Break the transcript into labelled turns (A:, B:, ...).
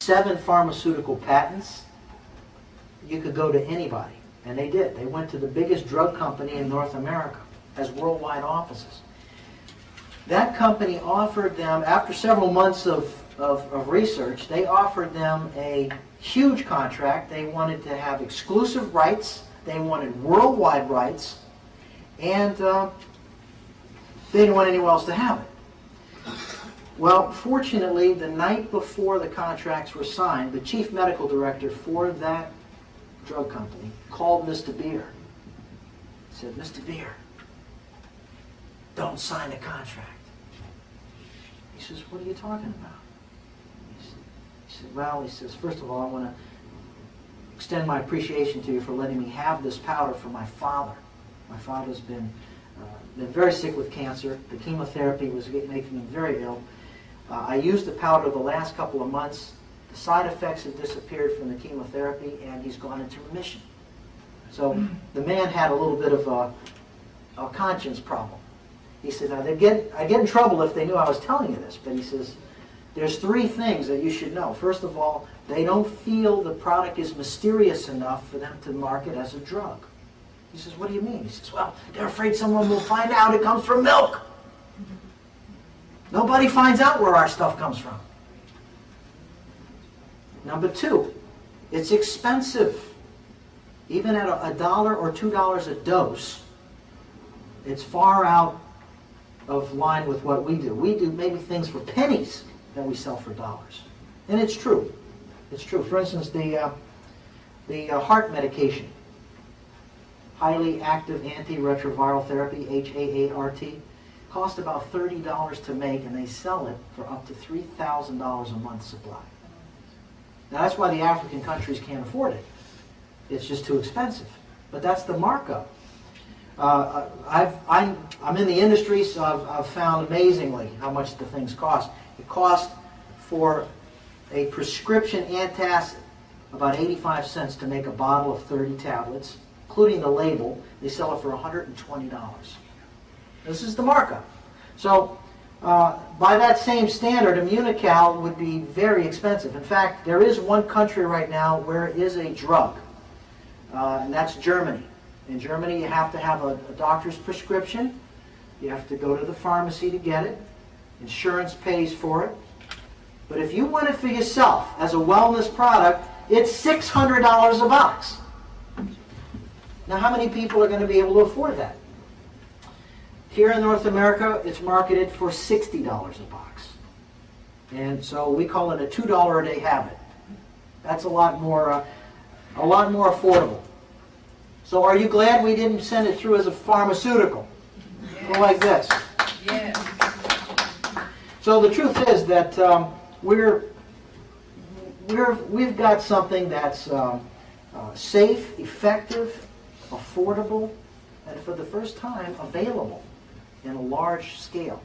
A: 7 pharmaceutical patents. You could go to anybody, and they did. They went to the biggest drug company in North America, has worldwide offices. That company offered them, after several months of research, they offered them a huge contract. They wanted to have exclusive rights, they wanted worldwide rights, and they didn't want anyone else to have it. Well, fortunately, the night before the contracts were signed, the chief medical director for that drug company called Mr. Beer. He said, "Mr. Beer, don't sign the contract." He says, "What are you talking about?" He said, "Well," he says, "first of all, I want to extend my appreciation to you for letting me have this powder for my father. My father's been very sick with cancer. The chemotherapy was making him very ill. I used the powder the last couple of months. The side effects have disappeared from the chemotherapy, and he's gone into remission." So the man had a little bit of a conscience problem. He said, "Now I'd get in trouble if they knew I was telling you this," but he says, "There's 3 things that you should know. First of all, they don't feel the product is mysterious enough for them to market as a drug." He says, "What do you mean?" He says, "Well, they're afraid someone will find out it comes from milk. Nobody finds out where our stuff comes from." Number 2, it's expensive. Even at $1 or $2 a dose, it's far out of line with what we do. We do maybe things for pennies that we sell for dollars. And it's true. It's true. For instance, the heart medication, highly active antiretroviral therapy, HAART, cost about $30 to make, and they sell it for up to $3,000 a month supply. Now that's why the African countries can't afford it. It's just too expensive. But that's the markup. I'm in the industry, so I've found amazingly how much the things cost. It costs for a prescription antacid about 85 cents to make a bottle of 30 tablets, including the label. They sell it for $120. This is the markup. So by that same standard, Immunocal would be very expensive. In fact, there is one country right now where it is a drug, and that's Germany. In Germany, you have to have a doctor's prescription. You have to go to the pharmacy to get it. Insurance pays for it. But if you want it for yourself as a wellness product, it's $600 a box. Now, how many people are going to be able to afford that? Here in North America, it's marketed for $60 a box. And so we call it a $2 a day habit. That's a lot more affordable. So are you glad we didn't send it through as a pharmaceutical? Yes. Go like this. Yes. So the truth is that we've got something that's safe, effective, affordable, and for the first time available in a large scale.